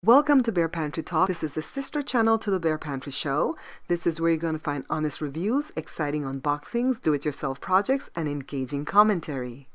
Welcome to Bear Pantry Talk. This is the sister channel to the Bear Pantry Show. This is where you're going to find honest reviews, exciting unboxings, do-it-yourself projects, and engaging commentary.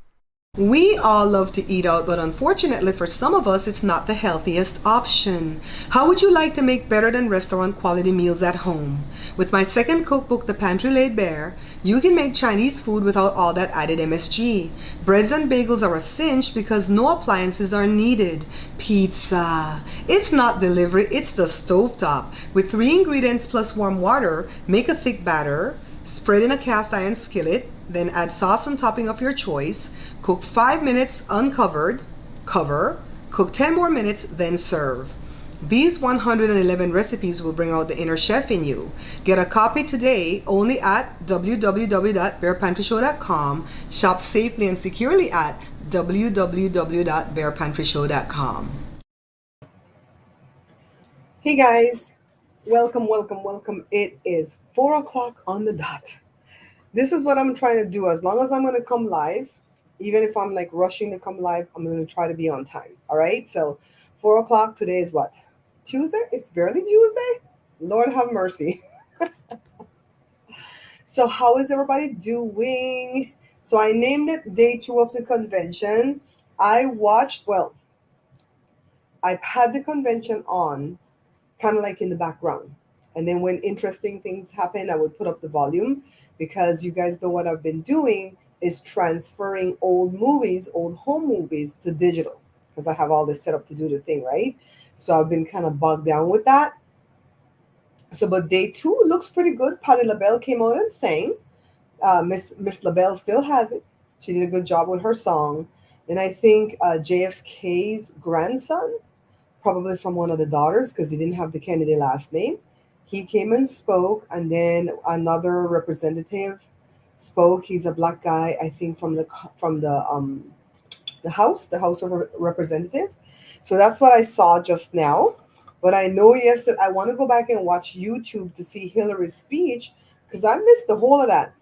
We all love to eat out, but unfortunately for some of us, it's not the healthiest option. How would you like to make better than restaurant quality meals at home? With my second cookbook, The Pantry Laid Bare, you can make Chinese food without all that added MSG. Breads and bagels are a cinch because no appliances are needed. Pizza. It's not delivery, it's the stovetop. With 3 ingredients plus warm water, make a thick batter, spread in a cast iron skillet, then add sauce and topping of your choice. Cook 5 minutes uncovered, cover, cook 10 more minutes, then serve. These 111 recipes will bring out the inner chef in you. Get a copy today only at www.barepantryshow.com. Shop safely and securely at www.barepantryshow.com. Hey guys, welcome. It is 4 o'clock on the dot. This is what I'm trying to do. As long as I'm going to come live, even if I'm like rushing to come live, I'm going to try to be on time. All right. So 4 o'clock today is what? Tuesday? It's barely Tuesday. Lord have mercy. So how is everybody doing? So I named it day 2 of the convention. I've had the convention on kind of like in the background. And then when interesting things happen, I would put up the volume because you guys know what I've been doing is transferring old home movies to digital because I have all this set up to do the thing, right? So I've been kind of bogged down with that. So, but day 2 looks pretty good. Patti LaBelle came out and sang. Miss LaBelle still has it. She did a good job with her song. And I think JFK's grandson, probably from one of the daughters because he didn't have the Kennedy last name, he came and spoke, and then another representative spoke. He's a black guy, I think, from the House of Representative. So that's what I saw just now. But I know yesterday I want to go back and watch YouTube to see Hillary's speech because I missed the whole of that.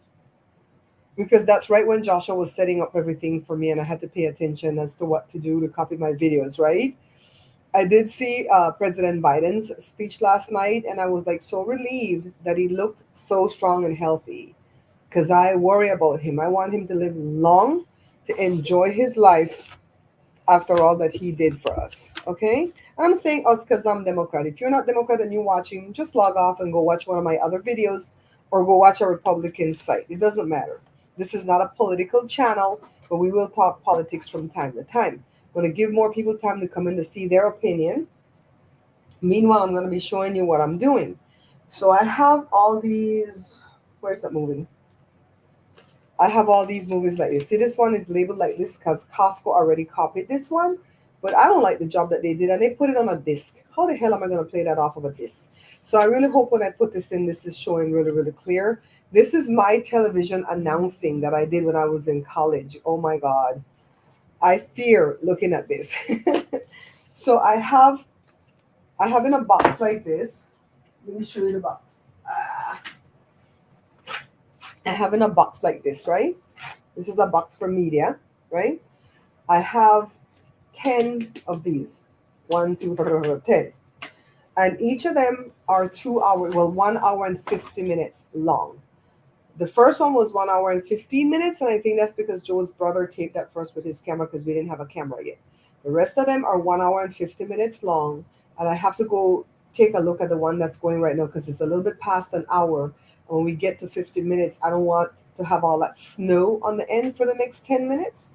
Because that's right when Joshua was setting up everything for me, and I had to pay attention as to what to do to copy my videos, right? I did see President Biden's speech last night, and I was like so relieved that he looked so strong and healthy because I worry about him. I want him to live long, to enjoy his life after all that he did for us, okay? And I'm saying us because I'm Democrat. If you're not Democrat and you're watching, just log off and go watch one of my other videos or go watch a Republican site. It doesn't matter. This is not a political channel, but we will talk politics from time to time. I'm going to give more people time to come in to see their opinion. Meanwhile, I'm going to be showing you what I'm doing. So I have all these. Where's that movie? I have all these movies like this. See, this one is labeled like this because Costco already copied this one. But I don't like the job that they did. And they put it on a disc. How the hell am I going to play that off of a disc? So I really hope when I put this in, this is showing really, really clear. This is my television announcing that I did when I was in college. Oh, my God. I fear looking at this. So I have in a box like this. Let me show you the box. I have in a box like this, right? This is a box for media, right? I have 10 of these. 1, 2, 3, 4, 10. And each of them are 2 hours, 1 hour and 50 minutes long. The first one was 1 hour and 15 minutes, and I think that's because Joe's brother taped that first with his camera because we didn't have a camera yet. The rest of them are 1 hour and 50 minutes long, and I have to go take a look at the one that's going right now because it's a little bit past an hour. And when we get to 50 minutes, I don't want to have all that snow on the end for the next 10 minutes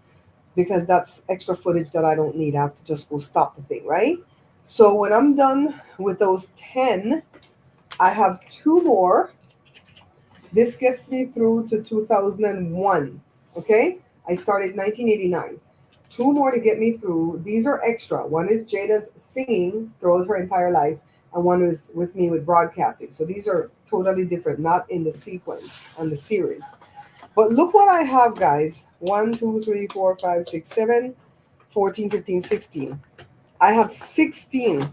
because that's extra footage that I don't need. I have to just go stop the thing, right? So when I'm done with those 10, I have 2 more. This gets me through to 2001, okay? I started 1989. 2 more to get me through. These are extra. One is Jada's singing throughout her entire life, and one is with me with broadcasting. So these are totally different, not in the sequence and the series. But look what I have, guys. 1, 2, 3, 4, 5, 6, 7, 14, 15, 16. I have 16.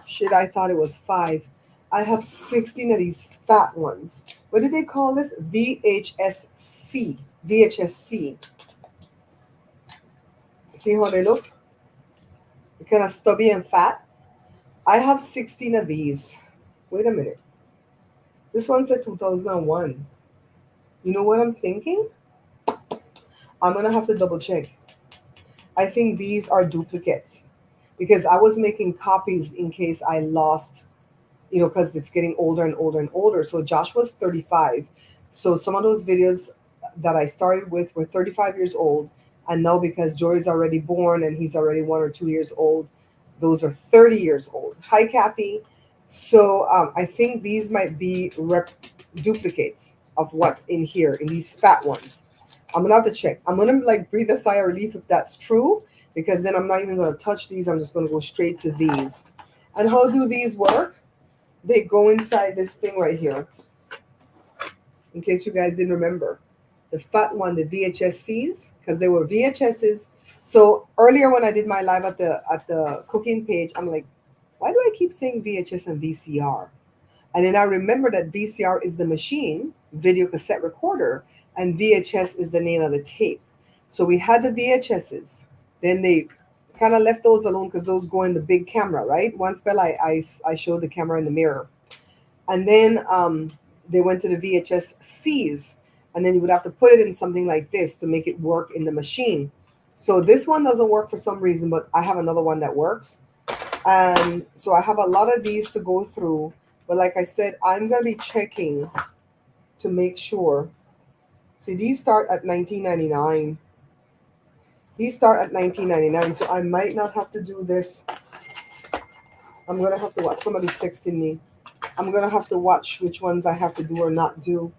Shit, I thought it was 5. I have 16 of these fat ones. What did they call this? VHSC. VHSC. See how they look? Kind of stubby and fat. I have 16 of these. Wait a minute. This one said 2001. You know what I'm thinking? I'm gonna have to double check. I think these are duplicates because I was making copies in case I lost, because it's getting older and older and older. So Josh was 35. So some of those videos that I started with were 35 years old. And now because Jory's already born and he's already 1 or 2 years old, those are 30 years old. Hi, Kathy. So I think these might be duplicates of what's in here, in these fat ones. I'm gonna have to check. I'm gonna like breathe a sigh of relief if that's true, because then I'm not even gonna touch these. I'm just gonna go straight to these. And how do these work? They go inside this thing right here. In case you guys didn't remember, the fat one, the VHSCs, because they were VHSs. So earlier when I did my live at the cooking page, I'm like, why do I keep saying VHS and VCR? And then I remember that VCR is the machine, video cassette recorder, and VHS is the name of the tape. So we had the VHSs. Then they kind of left those alone because those go in the big camera, right? One spell I showed the camera in the mirror. And then they went to the VHS Cs, and then you would have to put it in something like this to make it work in the machine. So this one doesn't work for some reason, but I have another one that works. And so I have a lot of these to go through. But like I said, I'm going to be checking to make sure. See, these start at 1999. These start at 1999, so I might not have to do this. I'm going to have to watch. Somebody's texting me. I'm going to have to watch which ones I have to do or not do.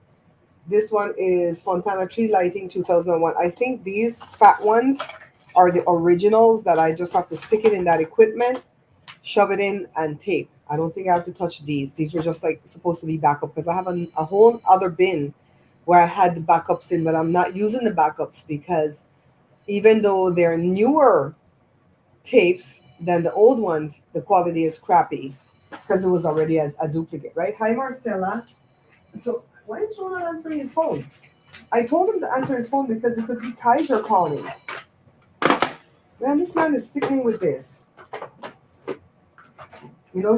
This one is Fontana Tree Lighting 2001. I think these fat ones are the originals that I just have to stick it in that equipment, shove it in, and tape. I don't think I have to touch these. These were just like supposed to be backup because I have a whole other bin where I had the backups in, but I'm not using the backups because even though they're newer tapes than the old ones, the quality is crappy because it was already a duplicate, right? Hi, Marcella. So why is Ron not answering his phone? I told him to answer his phone because it could be Kaiser calling. Man, this man is sickening with this.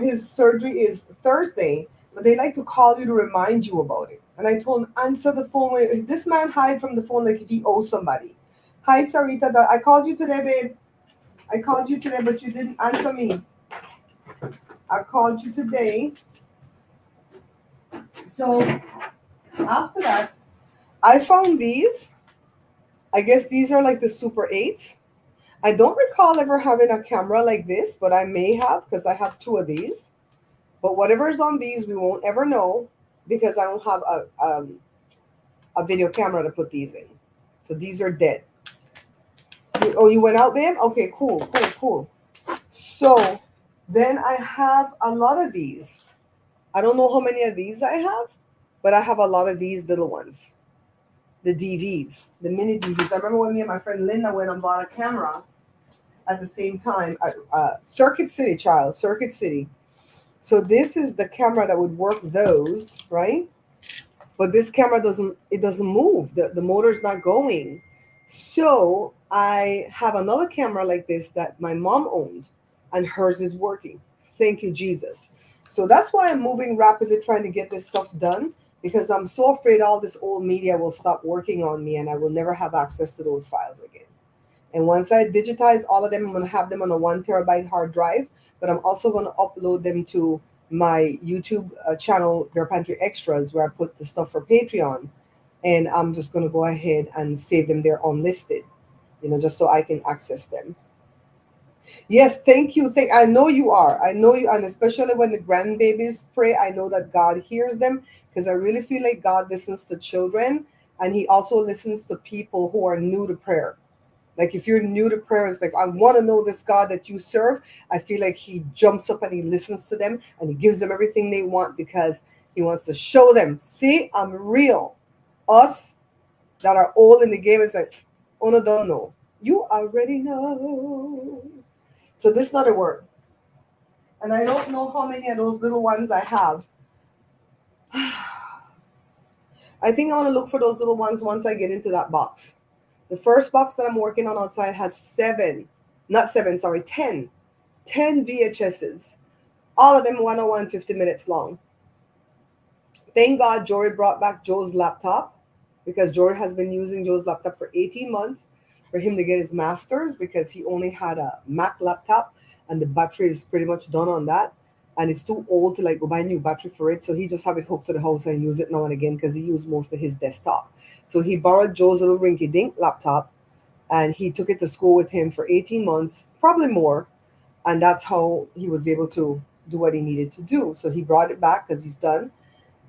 His surgery is Thursday, but they like to call you to remind you about it. And I told him, answer the phone. This man hide from the phone like if he owes somebody. Hi, Sarita. I called you today, babe. I called you today, but you didn't answer me. I called you today. So after that, I found these. I guess these are like the Super 8s. I don't recall ever having a camera like this, but I may have because I have two of these. But whatever's on these, we won't ever know because I don't have a video camera to put these in. So these are dead. You went out, babe? Okay, cool. So then I have a lot of these. I don't know how many of these I have, but I have a lot of these little ones. The DVs, the mini DVs. I remember when me and my friend Linda went and bought a camera at the same time. Circuit City, child. Circuit City. So this is the camera that would work those, right? But this camera doesn't move. The motor's not going. So I have another camera like this that my mom owned, and hers is working. Thank you, Jesus. So that's why I'm moving rapidly trying to get this stuff done, because I'm so afraid all this old media will stop working on me and I will never have access to those files again. And once I digitize all of them, I'm going to have them on a 1 terabyte hard drive, but I'm also going to upload them to my YouTube channel, Bare Pantry Extras, where I put the stuff for Patreon. And I'm just going to go ahead and save them there unlisted, just so I can access them. Yes, thank you. I know you are. I know you. And especially when the grandbabies pray, I know that God hears them, because I really feel like God listens to children, and he also listens to people who are new to prayer. Like if you're new to prayer, it's like, I want to know this God that you serve. I feel like he jumps up and he listens to them and he gives them everything they want because he wants to show them, see, I'm real. Us that are old in the game is like, oh no, don't know. You already know. So this is not a word. And I don't know how many of those little ones I have. I think I want to look for those little ones once I get into that box. The first box that I'm working on outside has 10 VHSs. All of them 1 hour and 50 minutes long. Thank God Jory brought back Joe's laptop because Jory has been using Joe's laptop for 18 months for him to get his master's because he only had a Mac laptop and the battery is pretty much done on that. And it's too old to like go buy a new battery for it. So he just have it hooked to the house and use it now and again because he used most of his desktop. So he borrowed Joe's little rinky dink laptop and he took it to school with him for 18 months, probably more. And that's how he was able to do what he needed to do. So he brought it back because he's done.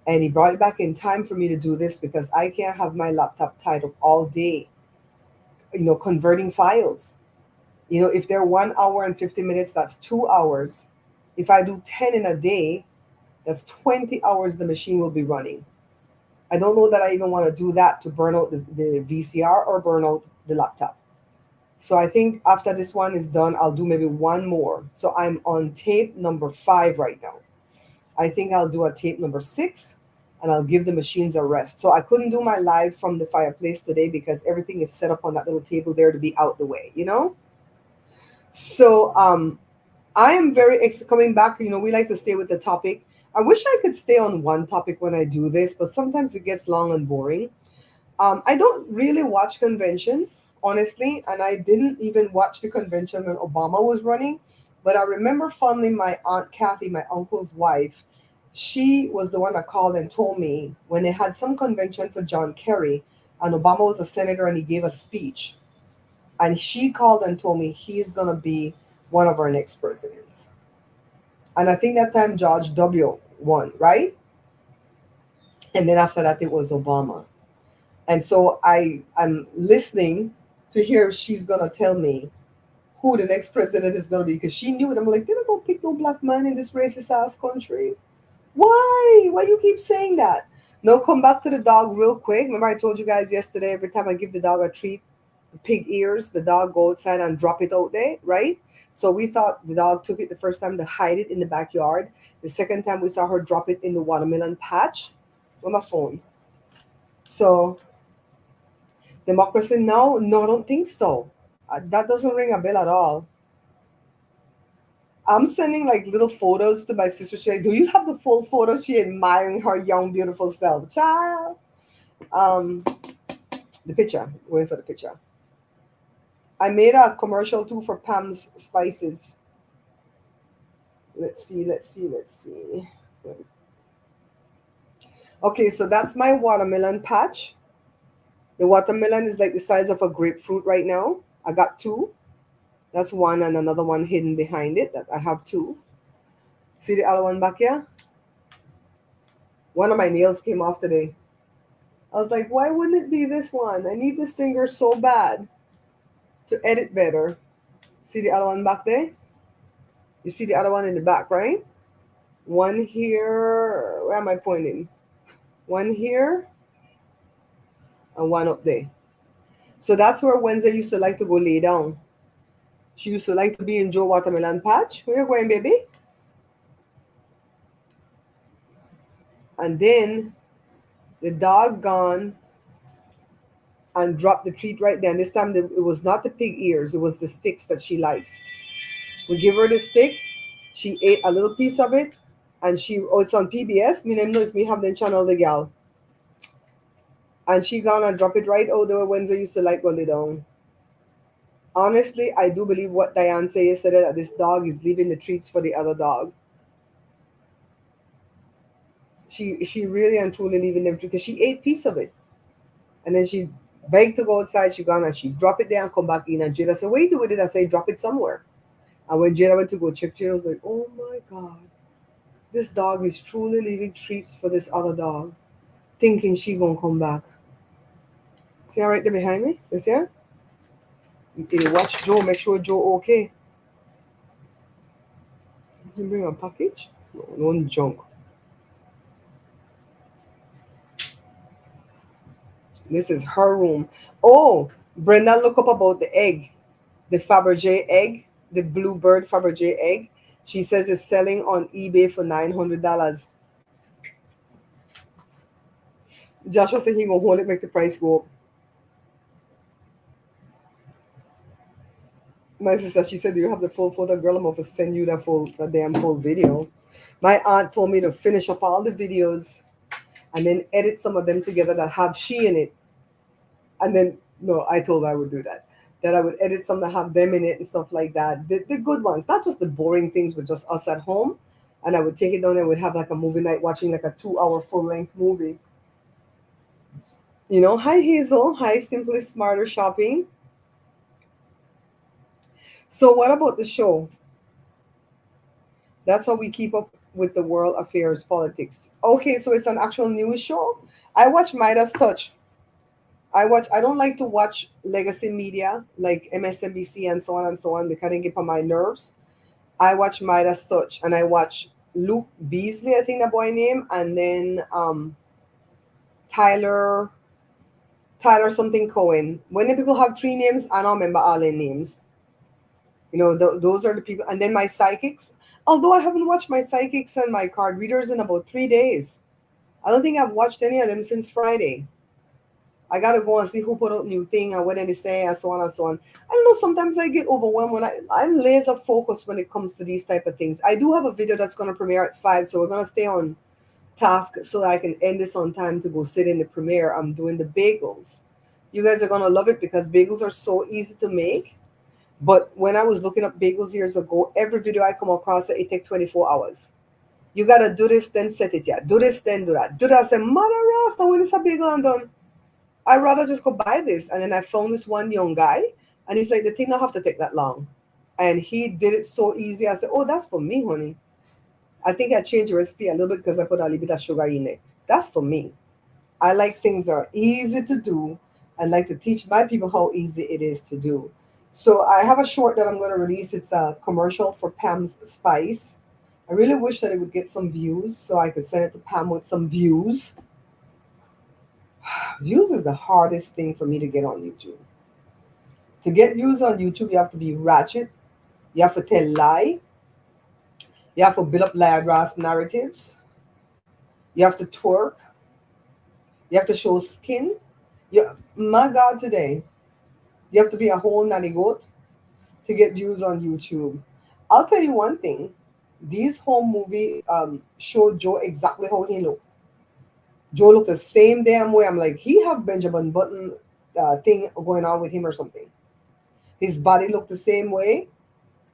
And he brought it back in time for me to do this because I can't have my laptop tied up all day, converting files. If they're 1 hour and 50 minutes, that's 2 hours. If I do 10 in a day, that's 20 hours the machine will be running. I don't know that I even want to do that to burn out the VCR or burn out the laptop. So I think after this one is done, I'll do maybe one more. So I'm on tape number 5 right now. I think I'll do a tape number 6 and I'll give the machines a rest. So I couldn't do my live from the fireplace today because everything is set up on that little table there to be out the way. So I am very coming back. We like to stay with the topic. I wish I could stay on one topic when I do this, but sometimes it gets long and boring. I don't really watch conventions, honestly, and I didn't even watch the convention when Obama was running. But I remember fondly my Aunt Kathy, my uncle's wife. She was the one that called and told me when they had some convention for John Kerry, and Obama was a senator and he gave a speech. And she called and told me he's going to be one of our next presidents. And I think that time George W. won, right? And then after that, it was Obama. And so I'm listening to hear if she's going to tell me who the next president is going to be because she knew it. I'm like, they're not going to pick no black man in this racist ass country. Why? Why you keep saying that? No, come back to the dog real quick. Remember I told you guys yesterday, every time I give the dog a treat, the pig ears, the dog go outside and drop it out there, right? So we thought the dog took it the first time to hide it in the backyard. The second time we saw her drop it in the watermelon patch with my phone. So democracy? No, I don't think so. That doesn't ring a bell at all. I'm sending like little photos to my sister. She's like, do you have the full photo? She admiring her young, beautiful self. Child. Um, the picture. Waiting for the picture. I made a commercial too for Pam's Spices. Let's see. Okay, so that's my watermelon patch. The watermelon is like the size of a grapefruit right now. I got 2. That's one and another one hidden behind it. That I have 2. See the other one back here? One of my nails came off today. I was like, why wouldn't it be this one? I need this finger so bad to edit better. See the other one back there? You see the other one in the back, right? One here. Where am I pointing? One here and one up there. So that's where Wednesday used to like to go lay down. She used to like to be in Joe Watermelon Patch. Where you going, baby? And then the dog gone and dropped the treat right there. And this time it was not the pig ears, it was the sticks that she likes. We give her the stick. She ate a little piece of it. And it's on PBS. Me don't know if me have the channel the gal. And she gone and drop it right out there where Wednesday used to like go lay down. Honestly, I do believe what Diane said yesterday that this dog is leaving the treats for the other dog. She really and truly leaving them because she ate piece of it. And then she begged to go outside. She gone and she drop it there and come back in. And Jada said, what you do with it? I say, drop it somewhere. And when Jada went to go check, Jada was like, oh my God. This dog is truly leaving treats for this other dog, thinking she gonna come back. See her right there behind me? You see her? You watch Joe, make sure Joe okay. You bring a package? No junk. This is her room. Oh, Brenda, look up about the egg. The Fabergé egg. The Bluebird Fabergé egg. She says it's selling on eBay for $900. Joshua said he gonna hold it, make the price go up. My sister, she said, do you have the full photo? Girl, I'm going to send you the damn full video. My aunt told me to finish up all the videos and then edit some of them together that have she in it. And then, no, I told her I would do that. That I would edit some that have them in it and stuff like that. The good ones, not just the boring things with just us at home. And I would take it down and would have like a movie night watching like a 2 hour full length movie. Hi Hazel. Hi Simply Smarter Shopping. So, what about the show? That's how we keep up with the world affairs, politics. Okay, so it's an actual news show. I watch Midas Touch. I don't like to watch legacy media like MSNBC and so on and so on because they get on my nerves. I watch Midas Touch and I watch Luke Beasley, I think that boy name, and then Tyler Tyler something Cohen. When the people have three names, I don't remember all their names. Those are the people. And then my psychics. Although I haven't watched my psychics and my card readers in about 3 days. I don't think I've watched any of them since Friday. I gotta go and see who put out new thing and what did they say and so on and so on. I don't know. Sometimes I get overwhelmed when I'm laser focused when it comes to these type of things. I do have a video that's gonna premiere at 5, so we're gonna stay on task so I can end this on time to go sit in the premiere. I'm doing the bagels. You guys are gonna love it because bagels are so easy to make. But when I was looking up bagels years ago, every video I come across, it take 24 hours. You gotta do this, then set it, yeah. Do this, then do that. Do that. I say, Mother Rasta, when is a bagel and done? I'd rather just go buy this. And then I found this one young guy, and he's like, the thing don't have to take that long. And he did it so easy. I said, oh, that's for me, honey. I think I changed the recipe a little bit because I put a little bit of sugar in it. That's for me. I like things that are easy to do and like to teach my people how easy it is to do. So I have a short that I'm going to release. It's a commercial for Pam's Spice. I really wish that it would get some views so I could send it to Pam with some views. Views is the hardest thing for me to get on YouTube. To get views on YouTube, you have to be ratchet. You have to tell lie. You have to build up liar narratives. You have to twerk. You have to show skin. My God, today, you have to be a whole nanny goat to get views on YouTube. I'll tell you one thing. These home movie showed Joe exactly how he looked. Joe looked the same damn way. I'm like, he have Benjamin Button thing going on with him or something. His body looked the same way,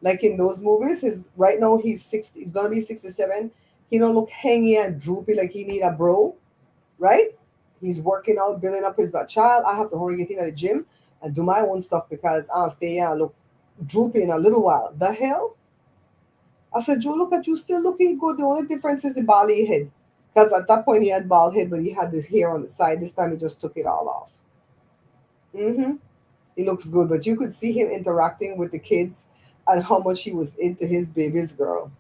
like in those movies. His right now he's 60. He's gonna be 67. He don't look hangy and droopy like he need a bro, right? He's working out, building up his child. I have to hurry get in at the gym and do my own stuff because I'll stay here and look droopy in a little while. The hell? I said, Joe, look at you still looking good. The only difference is the bally head. Because at that point he had bald head, but he had the hair on the side. This time he just took it all off. Mm-hmm. He looks good, but you could see him interacting with the kids and how much he was into his baby's girl.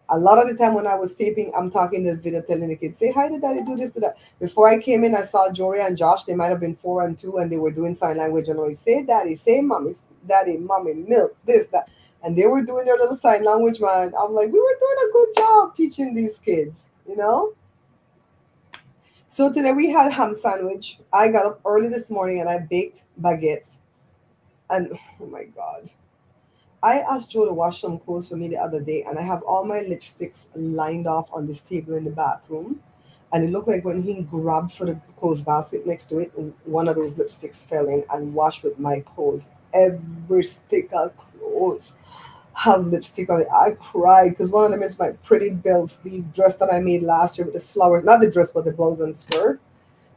A lot of the time when I was taping, I'm talking to the video, telling the kids, say hi to daddy, do this, do that. Before I came in, I saw Jory and Josh. They might have been 4 and 2, and they were doing sign language. And I say daddy, say mommy, daddy, mommy, milk, this, that. And they were doing their little sign language, man. I'm like, we were doing a good job teaching these kids. So today we had ham sandwich. I got up early this morning and I baked baguettes. And oh my God. I asked Joe to wash some clothes for me the other day, and I have all my lipsticks lined off on this table in the bathroom. And it looked like when he grabbed for the clothes basket next to it, one of those lipsticks fell in and washed with my clothes. Every stick of clothes have lipstick on it. I cried because one of them is my pretty bell sleeve dress that I made last year with the flowers, not the dress, but the blouse and skirt.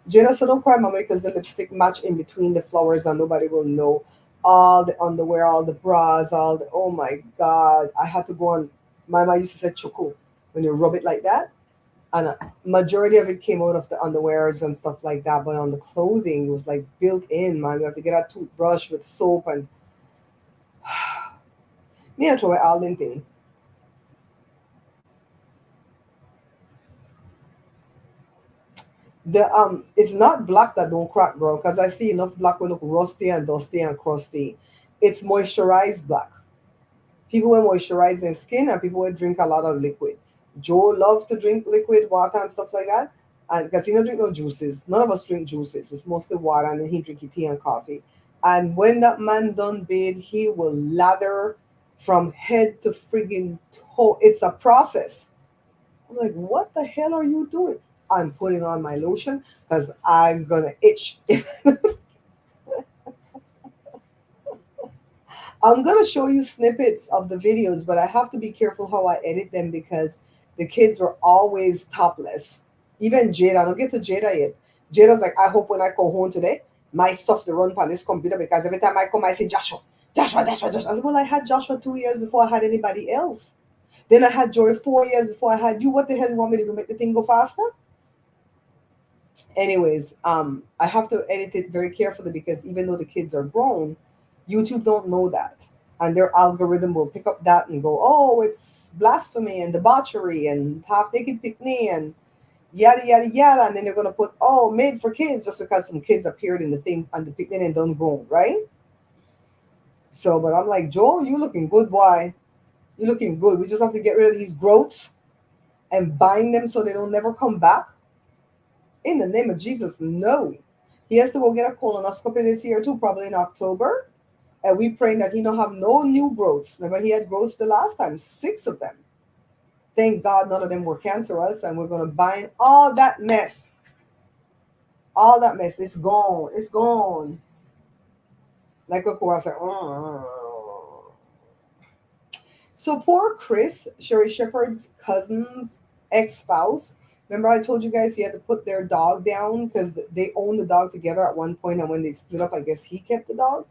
Jada said, don't cry, mommy, because the lipstick match in between the flowers and nobody will know. All the underwear, all the bras, oh my God. I had to go on, my mom used to say chuku, when you rub it like that. And a majority of it came out of the underwears and stuff like that. But on the clothing, it was like built in, man. You have to get a toothbrush with soap and me and throw away all them thing. It's not black that don't crack, girl, because I see enough black will look rusty and dusty and crusty. It's moisturized black. People will moisturize their skin and people will drink a lot of liquid. Joe loves to drink liquid water and stuff like that. And because he don't drink no juices. None of us drink juices. It's mostly water and then he drink tea and coffee. And when that man done bathe, he will lather. from head to friggin' toe. It's a process. I'm like, what the hell are you doing? I'm putting on my lotion because I'm gonna itch. I'm gonna show you snippets of the videos, but I have to be careful how I edit them because the kids were always topless. Even Jada, I don't get to Jada yet. Jada's like, I hope when I go home today, my stuff to run on this computer because every time I come, I say Joshua, Joshua, Joshua, Joshua. I said, well, I had Joshua 2 years before I had anybody else. Then I had Jory 4 years before I had you. What the hell you want me to do? Make the thing go faster? Anyways, I have to edit it very carefully because even though the kids are grown, YouTube don't know that, and their algorithm will pick up that and go, oh, it's blasphemy and debauchery and half naked picnic and yada yada yada, and then they're gonna put, oh, made for kids just because some kids appeared in the thing on the picnic and done grown, right? So, but I'm like, Joel, you looking good, boy. You looking good. We just have to get rid of these growths and bind them so they don't never come back. In the name of Jesus, no. He has to go get a colonoscopy this year too, probably in October. And we praying that he don't have no new growths. Remember, he had growths the last time, 6 of them. Thank God none of them were cancerous, and we're gonna bind all that mess. All that mess. It's gone. It's gone. Like of course, like, so poor Chris, Sherry Shepherd's cousin's ex-spouse. Remember, I told you guys he had to put their dog down because they owned the dog together at one point, and when they split up, I guess he kept the dog.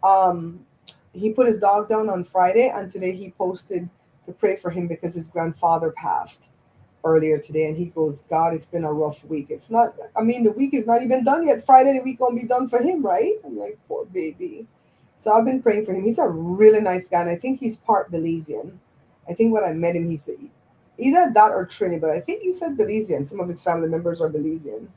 Um, he put his dog down on Friday, and today he posted to pray for him because his grandfather passed earlier today, and he goes, God, it's been a rough week. It's not, I mean, the week is not even done yet. Friday the week gonna be done for him, right? I'm like, poor baby. So I've been praying for him. He's a really nice guy, and I think he's part Belizean. I think when I met him, he said either that or Trini, but I think he said Belizean. Some of his family members are Belizean.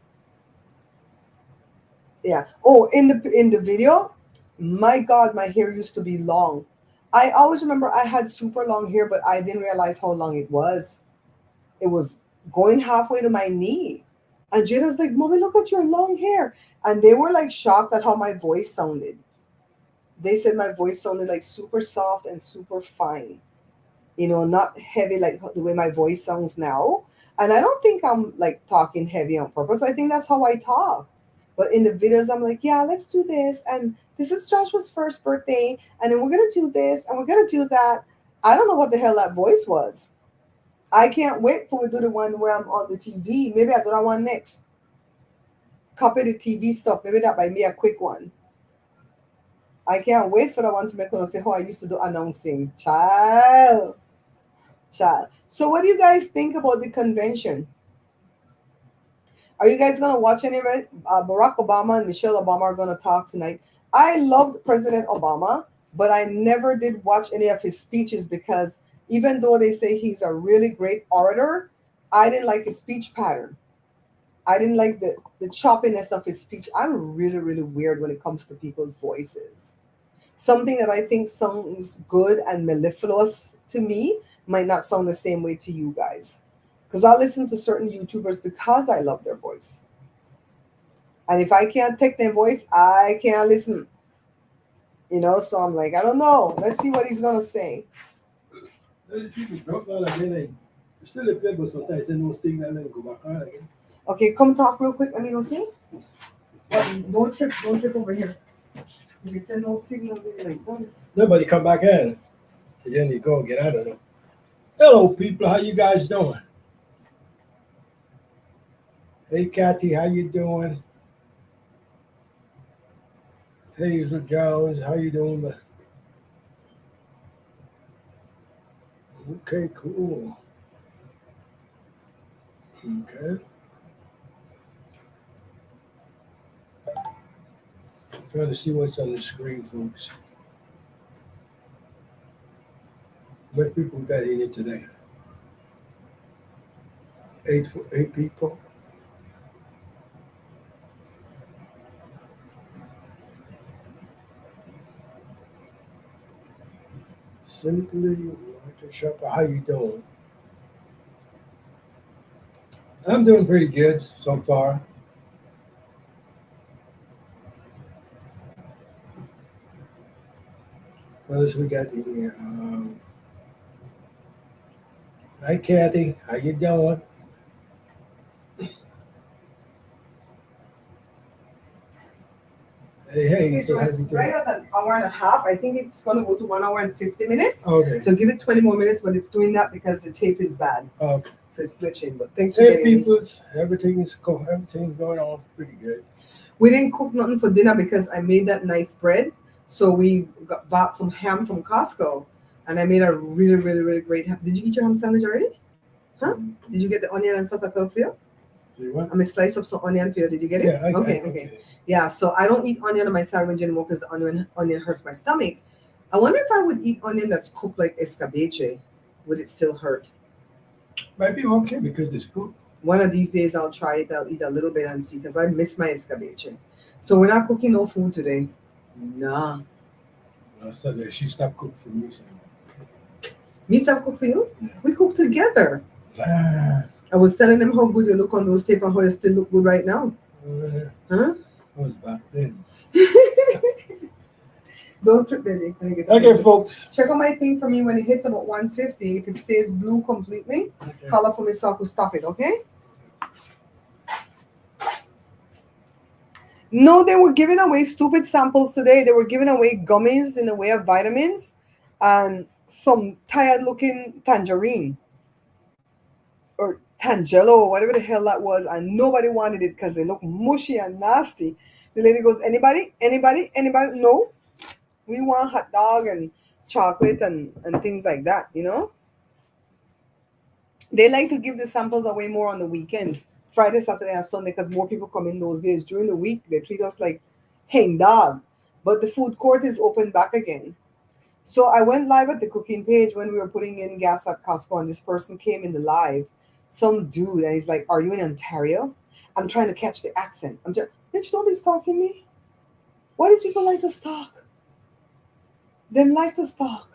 Yeah. Oh, in the video, my God, my hair used to be long. I always remember I had super long hair, but I didn't realize how long it was. It was going halfway to my knee. And Jada's like, Mommy, look at your long hair. And they were like shocked at how my voice sounded. They said my voice sounded like super soft and super fine, not heavy like the way my voice sounds now. And I don't think I'm like talking heavy on purpose. I think that's how I talk. But in the videos, I'm like, yeah, let's do this. And this is Joshua's first birthday. And then we're going to do this and we're going to do that. I don't know what the hell that voice was. I can't wait for we do the one where I'm on the TV. Maybe I do that one next. Copy the TV stuff. Maybe that might be a quick one. I can't wait for the one to make us say how I used to do announcing. Child. Child. So what do you guys think about the convention? Are you guys gonna watch any of it? Barack Obama and Michelle Obama are gonna talk tonight. I loved President Obama, but I never did watch any of his speeches because even though they say he's a really great orator, I didn't like his speech pattern. I didn't like the choppiness of his speech. I'm really, really weird when it comes to people's voices. Something that I think sounds good and mellifluous to me might not sound the same way to you guys. Because I listen to certain YouTubers because I love their voice. And if I can't take their voice, I can't listen. So I'm like, I don't know. Let's see what he's going to say. People drop down again, like, still a play, but sometimes they no signal and go back on again. Okay, come talk real quick. Let me go see. Don't trip over here. If you send no signal, then like, don't. Nobody come back in. And then you go and get out of them. Hello, people. How you guys doing? Hey, Kathy. How you doing? Hazel Jones. How you doing? Okay, cool. Okay. Trying to see what's on the screen, folks. What people got in here today? Eight people. Simply Walter Shopper. How you doing? I'm doing pretty good so far. What else we got in here? Hi, Kathy. How you doing? Hey, hey. Okay, So so how's it's it right going? at an hour and a half. I think it's going to go to 1 hour and 50 minutes. Okay. So give it 20 more minutes, but it's doing that because the tape is bad. Okay. So it's glitching. But thanks for Hey, getting me. peoples. Everything's cool. Everything's going on pretty good. We didn't cook nothing for dinner because I made that nice bread. So we bought some ham from Costco, and I made a really, really, really great ham. Did you eat your ham sandwich already? Huh? Did you get the onion and stuff I cooked for you? See what? I'm gonna slice up some onion for you. Did you get it? Yeah, Okay, I okay. get it. Yeah, so I don't eat onion on my sandwich anymore because the onion hurts my stomach. I wonder if I would eat onion that's cooked like escabeche. Would it still hurt? Might be okay because it's cool. One of these days I'll try it. I'll eat a little bit and see because I miss my escabeche. So we're not cooking no food today. Nah. I said that she stopped cooking for me. So. Me stop cook for you? Yeah. We cook together. Ah, I was telling them how good you look on those tape and how you still look good right now. Huh? I was back then. Don't trip, baby. Let me get Okay, folks. Check on my thing for me when it hits about 150. If it stays blue completely, Okay. holler for me so I could stop it, okay? No, they were giving away stupid samples today. They were giving away gummies in the way of vitamins and some tired looking tangerine or tangelo or whatever the hell that was. And nobody wanted it because they look mushy and nasty. The lady goes, anybody? Anybody? Anybody? No. We want hot dog and chocolate and things like that, you know? They like to give the samples away more on the weekends, Friday, Saturday, and Sunday, because more people come in those days. During the week, they treat us like hang dog. But the food court is open back again. So I went live at the cooking page when we were putting in gas at Costco, and this person came in the live, some dude, and he's like, "Are you in Ontario?" I'm trying to catch the accent. I'm just, bitch, don't be stalking me. Why do people like to stalk? Them like to stalk.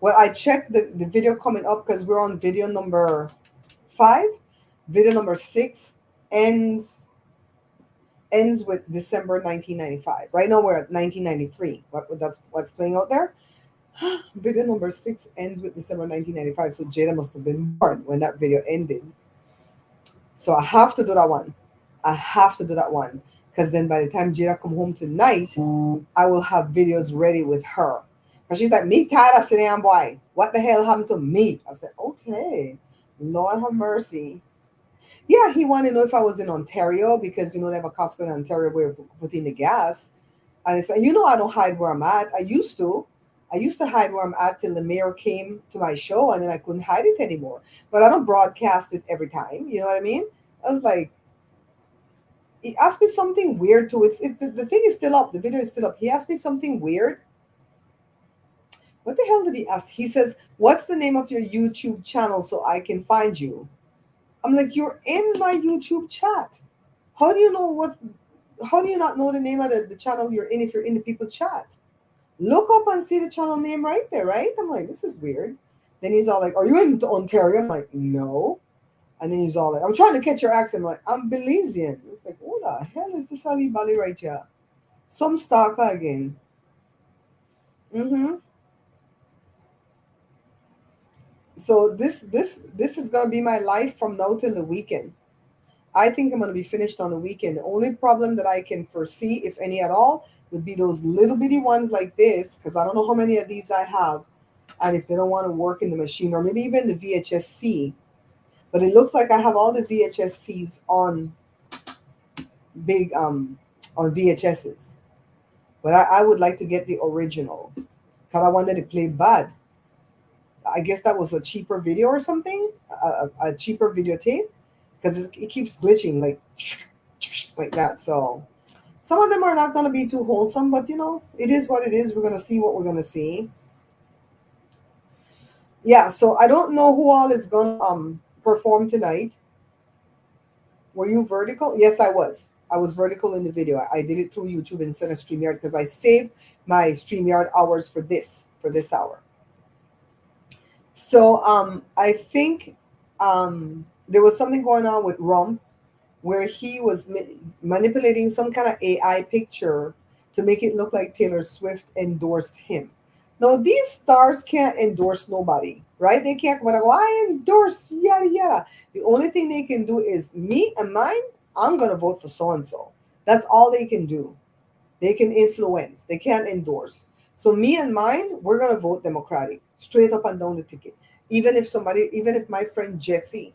Well, I checked the video coming up because we're on video number 5. Video number 6 ends with December 1995. Right now we're at 1993. That's what's playing out there. Video number 6 ends with December 1995. So Jada must have been born when that video ended. So I have to do that one. I have to do that one because then by the time Jada come home tonight, I will have videos ready with her. And she's like, me tired of sitting down, boy. What the hell happened to me? I said, okay, Lord have mercy. Yeah, he wanted to know if I was in Ontario because they have a Costco in Ontario where we put in the gas. And it's like, I don't hide where I'm at. I used to. I used to hide where I'm at till the mayor came to my show and then I couldn't hide it anymore. But I don't broadcast it every time. You know what I mean? I was like, he asked me something weird too. It's the thing is still up. The video is still up. He asked me something weird. What the hell did he ask? He says, what's the name of your YouTube channel so I can find you? I'm like, you're in my YouTube chat. How do you know how do you not know the name of the channel you're in if you're in the people chat? Look up and see the channel name right there, right? I'm like, this is weird. Then he's all like, are you in Ontario? I'm like, no. And then he's all like, I'm trying to catch your accent. I'm like, I'm Belizean. It's like, what the hell is this Ali Bali right here? Some stalker again. Mm-hmm. So this is gonna be my life from now till the weekend. I think I'm gonna be finished on the weekend. The only problem that I can foresee, if any at all, would be those little bitty ones like this, because I don't know how many of these I have, and if they don't want to work in the machine, or maybe even the VHS-C. But it looks like I have all the VHS-Cs on big on VHSs. But I would like to get the original. Because I wanted to play bad. I guess that was a cheaper video or something, a cheaper videotape, because it keeps glitching like that. So some of them are not going to be too wholesome, but it is what it is. We're going to see what we're going to see. Yeah, so I don't know who all is going to perform tonight. Were you vertical? Yes, I was. I was vertical in the video. I did it through YouTube instead of StreamYard because I saved my StreamYard hours for this hour. So I think there was something going on with Rump where he was manipulating some kind of AI picture to make it look like Taylor Swift endorsed him. Now these stars can't endorse nobody, right? They can't come and go, I endorse yada yada. The only thing they can do is me and mine, I'm gonna vote for so and so. That's all they can do. They can influence. They can't endorse. So me and mine, we're gonna vote Democratic, straight up and down the ticket. Even if my friend Jesse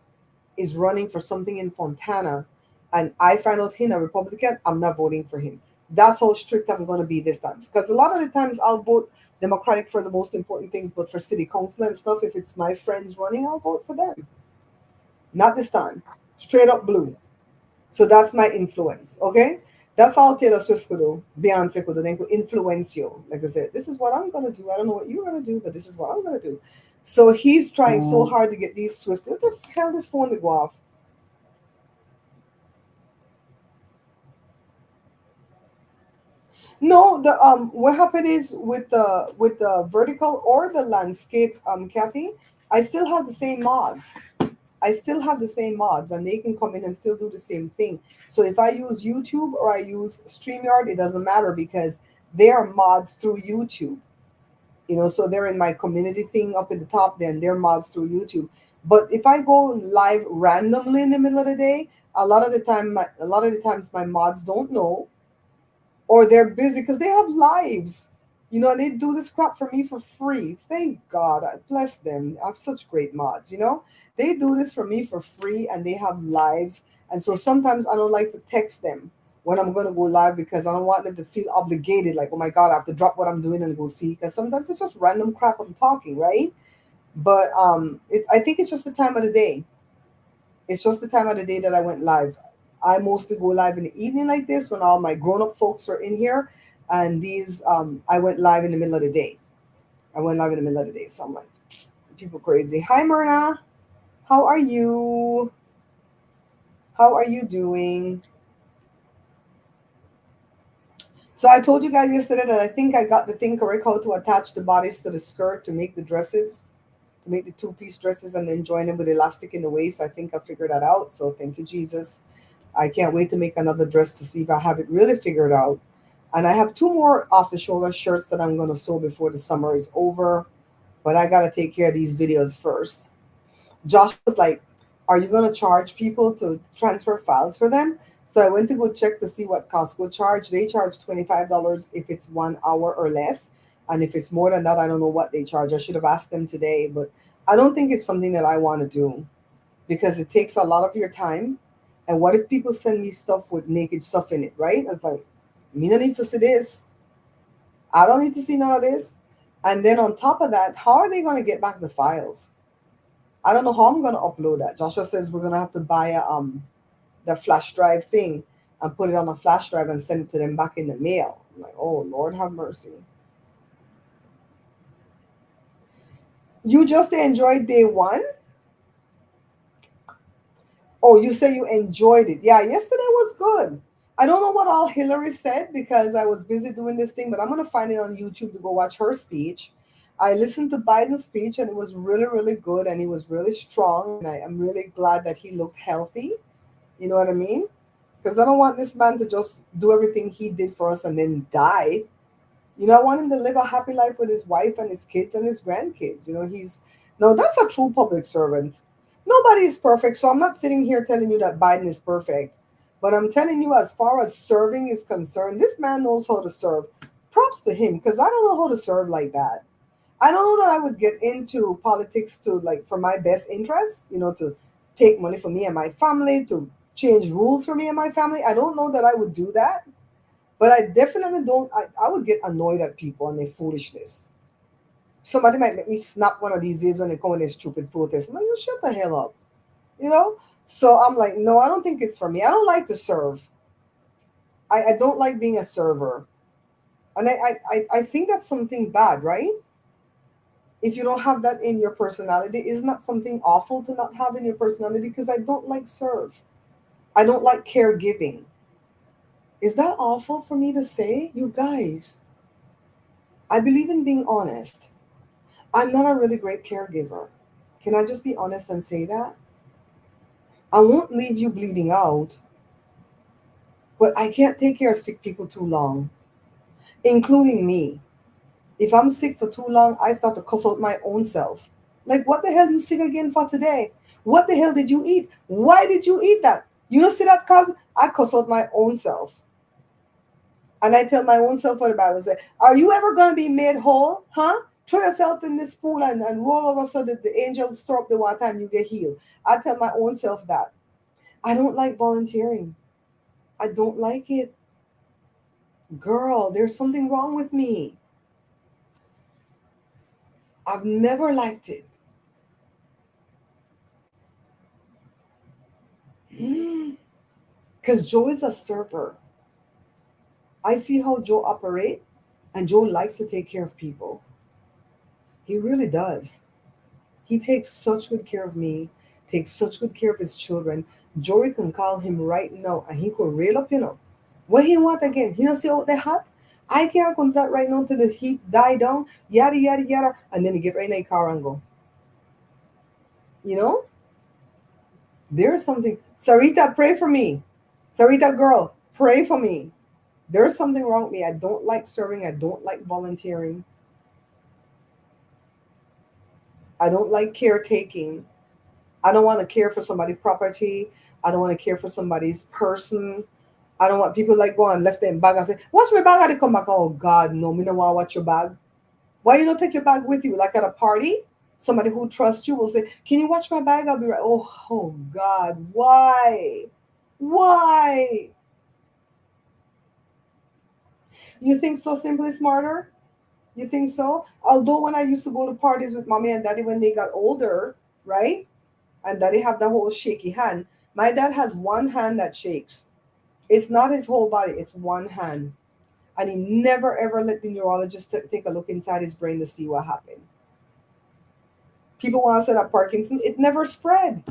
is running for something in Fontana, and I find out he's a Republican, I'm not voting for him. That's how strict I'm gonna be this time. Because a lot of the times I'll vote Democratic for the most important things, but for city council and stuff, if it's my friends running, I'll vote for them. Not this time. Straight up blue. So that's my influence, okay? That's all Taylor Swift could do, Beyonce could do. They could influence you. Like I said, this is what I'm gonna do. I don't know what you're gonna do, but this is what I'm gonna do. So he's trying so hard to get these Swift. What the hell this phone to go off? No, the what happened is with the vertical or the landscape, Kathy, I still have the same mods. I still have the same mods and they can come in and still do the same thing. So if I use YouTube or I use StreamYard, it doesn't matter because they are mods through YouTube. So they're in my community thing up in the top, then they're mods through YouTube. But if I go live randomly in the middle of the day, a lot of the times my mods don't know or they're busy because they have lives. And they do this crap for me for free. Thank God. I bless them. I have such great mods. They do this for me for free and they have lives. And so sometimes I don't like to text them when I'm going to go live because I don't want them to feel obligated, like, oh my God, I have to drop what I'm doing and go see. Because sometimes it's just random crap I'm talking, right? But I think it's just the time of the day. It's just the time of the day that I went live. I mostly go live in the evening like this when all my grown up folks are in here. And these, I went live in the middle of the day. I went live in the middle of the day. So I'm like, people crazy. Hi, Myrna. How are you? How are you doing? So I told you guys yesterday that I think I got the thing correct how to attach the bodice to the skirt to make the dresses, to make the two-piece dresses and then join them with elastic in the waist. I think I figured that out. So thank you, Jesus. I can't wait to make another dress to see if I have it really figured out. And I have two more off the shoulder shirts that I'm going to sew before the summer is over. But I got to take care of these videos first. Joshua's like, are you going to charge people to transfer files for them? So I went to go check to see what Costco charge. They charge $25 if it's 1 hour or less. And if it's more than that, I don't know what they charge. I should have asked them today, but I don't think it's something that I want to do because it takes a lot of your time. And what if people send me stuff with naked stuff in it, right? I was like, me no need to see this. I don't need to see none of this. And then on top of that, how are they going to get back the files? I don't know how I'm going to upload that. Joshua says we're going to have to buy the flash drive thing and put it on a flash drive and send it to them back in the mail. I'm like, oh, Lord have mercy. You just enjoyed day one? Oh, you say you enjoyed it. Yeah, yesterday was good. I don't know what all Hillary said because I was busy doing this thing, but I'm going to find it on YouTube to go watch her speech. I listened to Biden's speech and it was really, really good and he was really strong. And I am really glad that he looked healthy. You know what I mean? Because I don't want this man to just do everything he did for us and then die. I want him to live a happy life with his wife and his kids and his grandkids. He's no, that's a true public servant. Nobody is perfect, so I'm not sitting here telling you that Biden is perfect. But I'm telling you, as far as serving is concerned, this man knows how to serve. Props to him, because I don't know how to serve like that. I don't know that I would get into politics to like for my best interests, to take money from me and my family, to change rules for me and my family. I don't know that I would do that. But I definitely don't. I would get annoyed at people and their foolishness. Somebody might make me snap one of these days when they come in their stupid protest. I'm like, you shut the hell up. You know? So I'm like, no, I don't think it's for me. I don't like to serve. I don't like being a server. And I think that's something bad, right? If you don't have that in your personality, isn't that something awful to not have in your personality? Because I don't like serve. I don't like caregiving. Is that awful for me to say? You guys, I believe in being honest. I'm not a really great caregiver. Can I just be honest and say that? I won't leave you bleeding out, but I can't take care of sick people too long, including me. If I'm sick for too long, I start to cuss out my own self. Like, what the hell you sick again for today? What the hell did you eat? Why did you eat that? You know, see that cause I cuss out my own self. And I tell my own self what the Bible says. Are you ever gonna be made whole? Huh? Throw yourself in this pool and roll over so that the angels stir up the water and you get healed. I tell my own self that. I don't like volunteering. I don't like it. Girl, there's something wrong with me. I've never liked it. Because Joe is a server. I see how Joe operate, and Joe likes to take care of people. He really does. He takes such good care of me, takes such good care of his children. Jory can call him right now, and he could rail up, What he want again? He don't see out the hot? I can't contact right now till the heat die down, yada yada yada, and then he get right in the car and go. You know? There's something. Sarita, pray for me. Sarita girl, pray for me. There's something wrong with me. I don't like serving. I don't like volunteering. I don't like caretaking. I don't want to care for somebody's property. I don't want to care for somebody's person. I don't want people like go and left them bag and say, watch my bag and they come back. Oh God, no, me don't want to watch your bag. Why you don't take your bag with you? Like at a party? Somebody who trusts you will say, can you watch my bag? I'll be right. Oh God, why? Why? You think so simply smarter? You think so? Although when I used to go to parties with mommy and daddy when they got older, right? And daddy have the whole shaky hand. My dad has one hand that shakes. It's not his whole body, it's one hand. And he never ever let the neurologist take a look inside his brain to see what happened. People want to say that Parkinson, it never spread.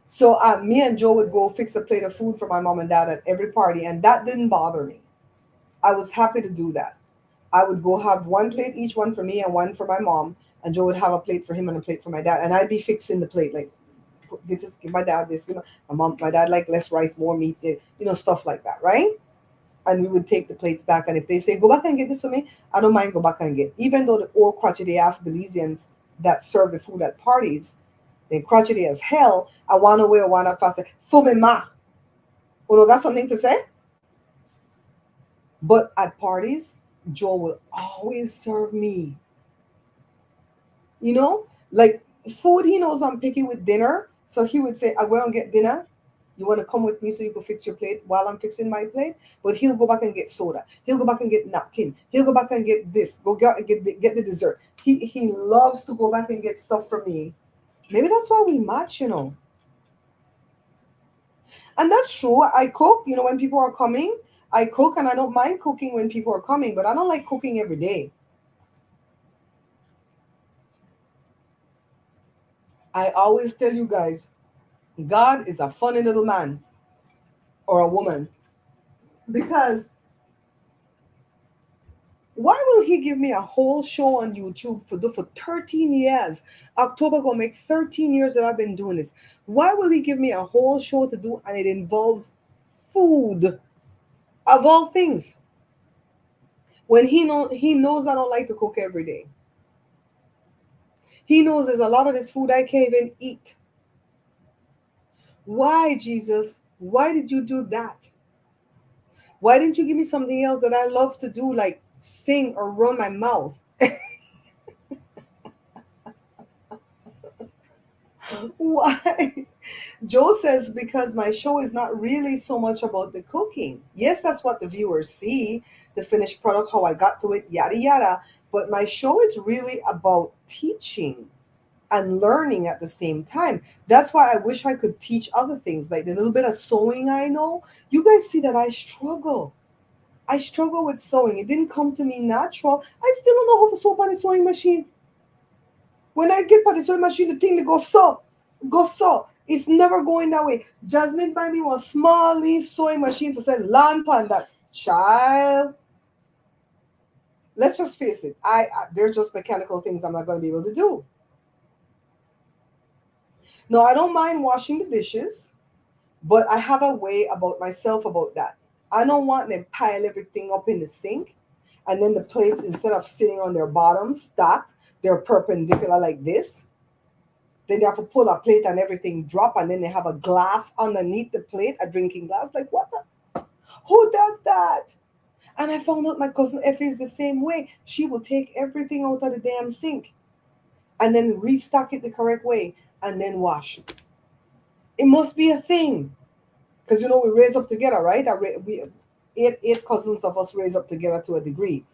So me and Joe would go fix a plate of food for my mom and dad at every party, and that didn't bother me. I was happy to do that. I would go have one plate each, one for me and one for my mom, and Joe would have a plate for him and a plate for my dad, and I'd be fixing the plate like get this, give my dad this, my dad like less rice, more meat, stuff like that, right? And we would take the plates back, and if they say go back and get this for me, I don't mind go back and get. Even though the old crotchety ass Belizeans that serve the food at parties, they crotchety as hell. I want away, I want to fast. For me ma, uno got something to say. But at parties, Joe will always serve me. You know, like food he knows I'm picky with dinner. So he would say, I go and get dinner. You want to come with me so you can fix your plate while I'm fixing my plate? But he'll go back and get soda. He'll go back and get napkin. He'll go back and get this. Go get the dessert. He loves to go back and get stuff for me. Maybe that's why we match. And that's true. I cook, when people are coming. I cook and I don't mind cooking when people are coming, but I don't like cooking every day. I always tell you guys, God is a funny little man or a woman because why will he give me a whole show on YouTube for 13 years? October gonna make 13 years that I've been doing this. Why will he give me a whole show to do and it involves food of all things? When he knows I don't like to cook every day. He knows there's a lot of this food I can't even eat. Why, Jesus? Why did you do that? Why didn't you give me something else that I love to do, like sing or run my mouth? Why? Joe says, because my show is not really so much about the cooking. Yes, that's what the viewers see, the finished product, how I got to it, yada, yada. But my show is really about teaching and learning at the same time. That's why I wish I could teach other things, like the little bit of sewing I know. You guys see that I struggle. I struggle with sewing. It didn't come to me natural. I still don't know how to sew on the sewing machine. When I get on the sewing machine, the thing that goes so, go so. It's never going that way. Jasmine buy me one small sewing machine to sell lawn pan that child. Let's just face it. There's just mechanical things I'm not going to be able to do. No, I don't mind washing the dishes, but I have a way about myself about that. I don't want them pile everything up in the sink. and then the plates, instead of sitting on their bottom stacked, they're perpendicular like this. Then they have to pull a plate and everything drop, and then they have a glass underneath the plate, a drinking glass. Like, what the? Who does that? And I found out my cousin Effie is the same way. She will take everything out of the damn sink and then restock it the correct way and then wash. It must be a thing. Because we raise up together, right? We eight cousins of us raise up together to a degree.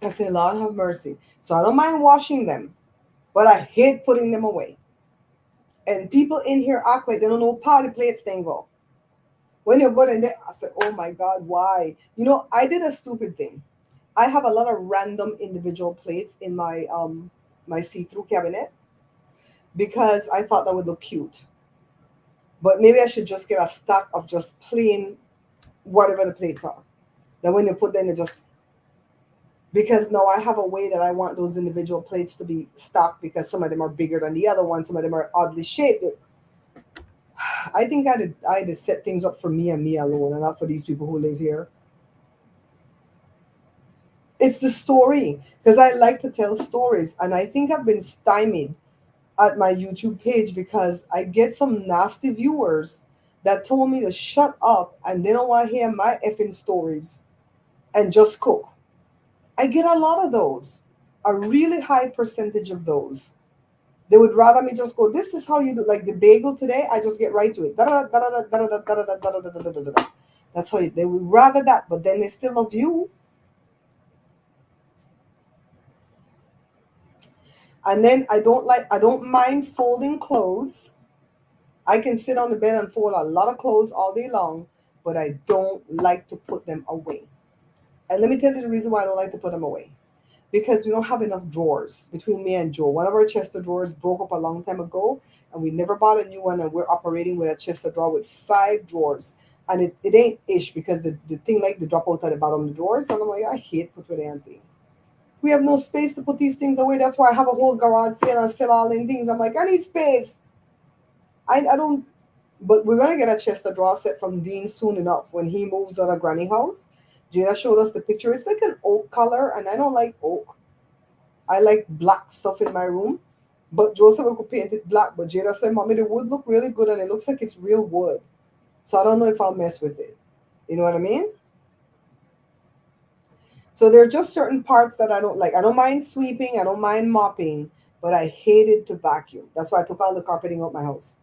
I say, Lord have mercy. So I don't mind washing them, but I hate putting them away. And people in here act like they don't know party plates thing go. When you go in there, I said, oh my God, why? I did a stupid thing. I have a lot of random individual plates in my see-through cabinet because I thought that would look cute. But maybe I should just get a stack of just plain whatever the plates are. Then when you put them, you just, because now I have a way that I want those individual plates to be stocked because some of them are bigger than the other ones, some of them are oddly shaped. I think I had to set things up for me and me alone, and not for these people who live here. It's the story, because I like to tell stories, and I think I've been stymied at my YouTube page because I get some nasty viewers that told me to shut up and they don't want to hear my effing stories and just cook. I get a lot of those, a really high percentage of those. They would rather me just go, this is how you do, like the bagel today, I just get right to it. That's how they would rather that, but then they still love you. And then I don't mind folding clothes. I can sit on the bed and fold a lot of clothes all day long, but I don't like to put them away. And let me tell you the reason why I don't like to put them away. Because we don't have enough drawers between me and Joe. One of our chest of drawers broke up a long time ago, and we never bought a new one, and we're operating with a chest of drawer with 5 drawers. And it ain't ish because the thing like the drop out at the bottom of the drawers. And I'm like, I hate put with anything. We have no space to put these things away. That's why I have a whole garage sale and sell all in things. I'm like, I need space. I don't, but we're gonna get a chest of drawer set from Dean soon enough when he moves out of Granny house. Jada showed us the picture. It's like an oak color, and I don't like oak. I like black stuff in my room. But Joseph could paint it black. But Jada said, Mommy, the wood look really good and it looks like it's real wood. So I don't know if I'll mess with it. You know what I mean? So there are just certain parts that I don't like. I don't mind sweeping, I don't mind mopping, but I hated to vacuum. That's why I took all the carpeting out my house.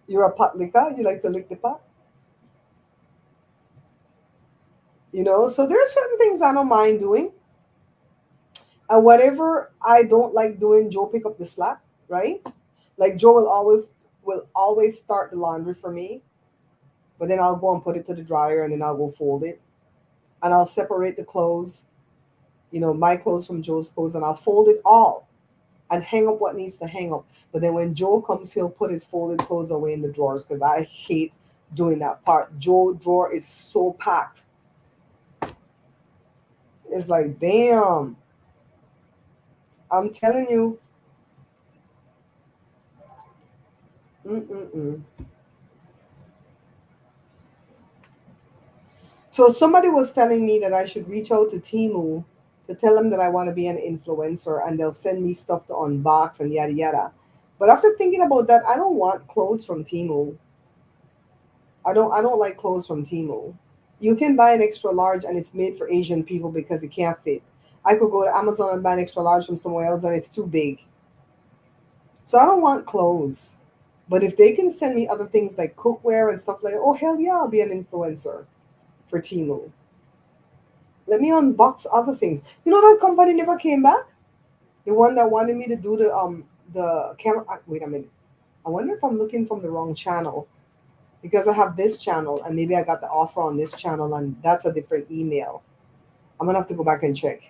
You're a pot licker? You like to lick the pot? So there are certain things I don't mind doing. And whatever I don't like doing, Joe pick up the slack, right? Like Joe will always start the laundry for me, but then I'll go and put it to the dryer and then I'll go fold it. And I'll separate the clothes, my clothes from Joe's clothes, and I'll fold it all and hang up what needs to hang up. But then when Joe comes, he'll put his folded clothes away in the drawers because I hate doing that part. Joe drawer is so packed. It's like, damn, I'm telling you. Mm-mm-mm. So somebody was telling me that I should reach out to Timu to tell them that I want to be an influencer and they'll send me stuff to unbox and yada yada. But after thinking about that, I don't want clothes from Timu. I don't like clothes from Timu. You can buy an extra large and it's made for Asian people because it can't fit. I could go to Amazon and buy an extra large from somewhere else and it's too big. So I don't want clothes. But if they can send me other things like cookware and stuff like that, oh hell yeah, I'll be an influencer for Timu. Let me unbox other things. That company never came back? The one that wanted me to do the camera. Wait a minute. I wonder if I'm looking from the wrong channel because I have this channel and maybe I got the offer on this channel and that's a different email. I'm gonna have to go back and check.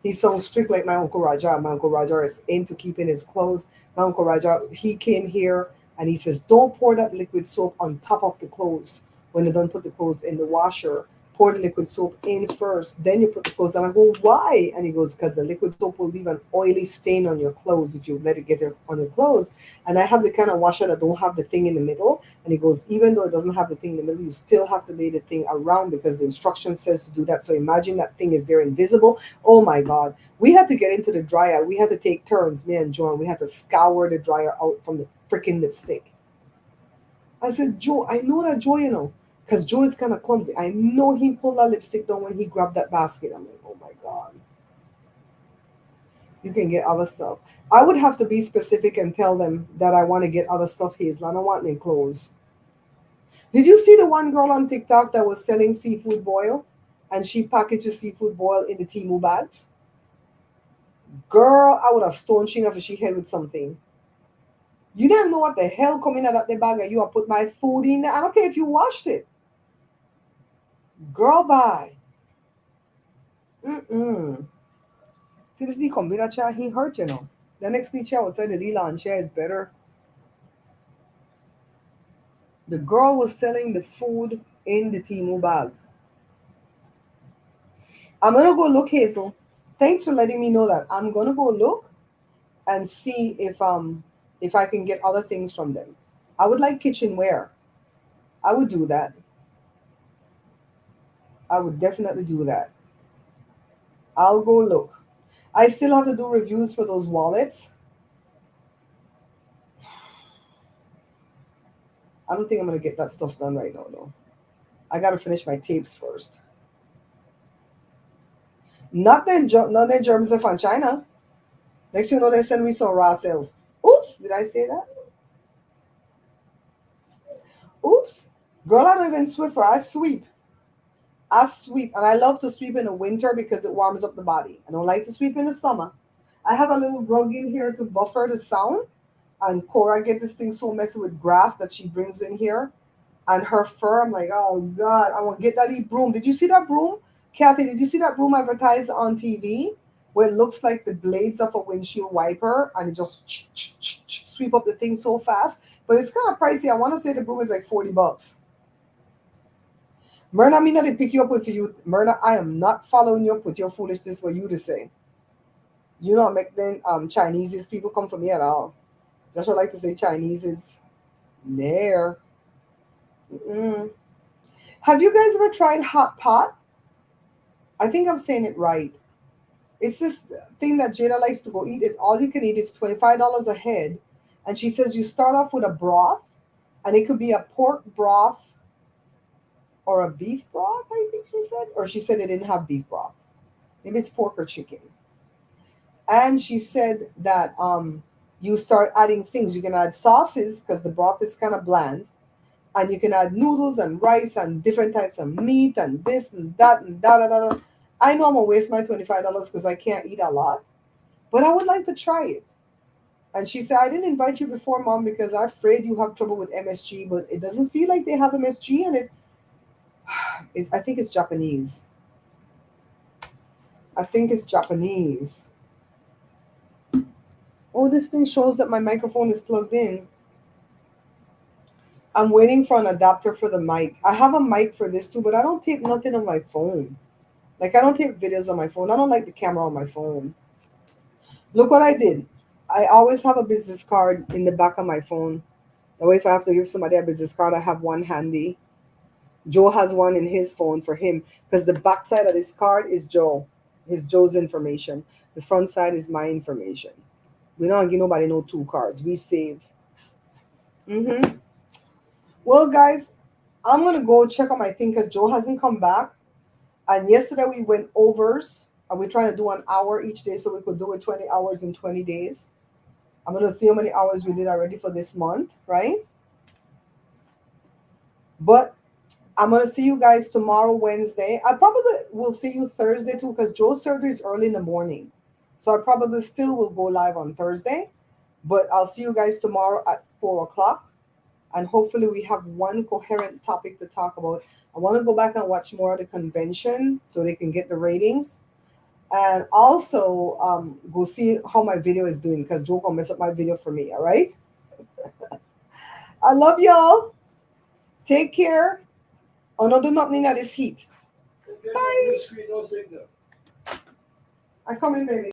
He sounds strict like my Uncle Raja. My Uncle Raja is into keeping his clothes. My Uncle Raja, he came here and he says, don't pour that liquid soap on top of the clothes when you don't put the clothes in the washer. pour the liquid soap in first, then you put the clothes on. I go, why? And he goes, because the liquid soap will leave an oily stain on your clothes if you let it get on your clothes. And I have the kind of washer that don't have the thing in the middle. And he goes, even though it doesn't have the thing in the middle, you still have to lay the thing around because the instruction says to do that. So imagine that thing is there invisible. Oh my God. We had to get into the dryer. We had to take turns, me and Joan. We had to scour the dryer out from the freaking lipstick. I said, Joe, I know that Joe, because Joe is kind of clumsy. I know he pulled that lipstick down when he grabbed that basket. I'm like, oh my God. You can get other stuff. I would have to be specific and tell them that I want to get other stuff, Hazel. I don't want any clothes. Did you see the one girl on TikTok that was selling seafood boil? And she packages seafood boil in the Timu bags? Girl, I would have stoned she if she held with something. You don't know what the hell coming out of the bag and you have put my food in there. I don't care if you washed it. Girl, bye. Mm-mm. See, this the combina chair, he hurt, The next chair outside the Leland chair is better. The girl was selling the food in the Timu bag. I'm gonna go look, Hazel. Thanks for letting me know that. I'm gonna go look and see if I can get other things from them. I would like kitchenware. I would do that. I would definitely do that. I'll go look. I still have to do reviews for those wallets. I don't think I'm gonna get that stuff done right now, though. I gotta finish my tapes first. Not that Germans are from China. Next thing you know, they send me some raw sales. Oops, did I say that? Oops. Girl, I don't even Swiffer. I sweep. I sweep. And I love to sweep in the winter because it warms up the body. I don't like to sweep in the summer. I have a little rug in here to buffer the sound. And Cora get this thing so messy with grass that she brings in here. And her fur, I'm like, oh God, I want to get that broom. Did you see that broom? Kathy, did you see that broom advertised on TV? Where it looks like the blades of a windshield wiper and it just sweep up the thing so fast. But it's kind of pricey. I want to say the broom is like $40. Myrna, I mean that they pick you up with you. Myrna, I am not following you up with your foolishness for you to say. You know, make then Chinese people come for me at all. That's what I like to say. Chinese is there. Mm-mm. Have you guys ever tried hot pot? I think I'm saying it right. It's this thing that Jada likes to go eat. It's all you can eat. It's $25 a head. And she says you start off with a broth, and it could be a pork broth or a beef broth, I think she said. Or she said they didn't have beef broth. Maybe it's pork or chicken. And she said that you start adding things. You can add sauces because the broth is kind of bland. And you can add noodles and rice and different types of meat and this and that and da da da da. I know I'm gonna waste my $25 because I can't eat a lot, but I would like to try it. And she said, I didn't invite you before, Mom, because I'm afraid you have trouble with MSG, but it doesn't feel like they have MSG in it. I think it's Japanese. I think it's Japanese. Oh, this thing shows that my microphone is plugged in. I'm waiting for an adapter for the mic. I have a mic for this too, but I don't tape nothing on my phone. Like, I don't take videos on my phone. I don't like the camera on my phone. Look what I did. I always have a business card in the back of my phone. That way, if I have to give somebody a business card, I have one handy. Joe has one in his phone for him because the back side of this card is Joe's information. The front side is my information. We don't give nobody no two cards. We save. Well, guys, I'm going to go check on my thing because Joe hasn't come back. And yesterday we went overs, and we're trying to do an hour each day so we could do it 20 hours in 20 days. I'm going to see how many hours we did already for this month, right? But I'm going to see you guys tomorrow, Wednesday. I probably will see you Thursday too because Joe's surgery is early in the morning. So I probably still will go live on Thursday. But I'll see you guys tomorrow at 4 o'clock. And hopefully we have one coherent topic to talk about. I want to go back and watch more of the convention so they can get the ratings. And also go see how my video is doing because Joe gonna mess up my video for me, all right? I love y'all. Take care. Oh no, do not need that is heat. Get up Bye. the screen, no signal. I come in, baby.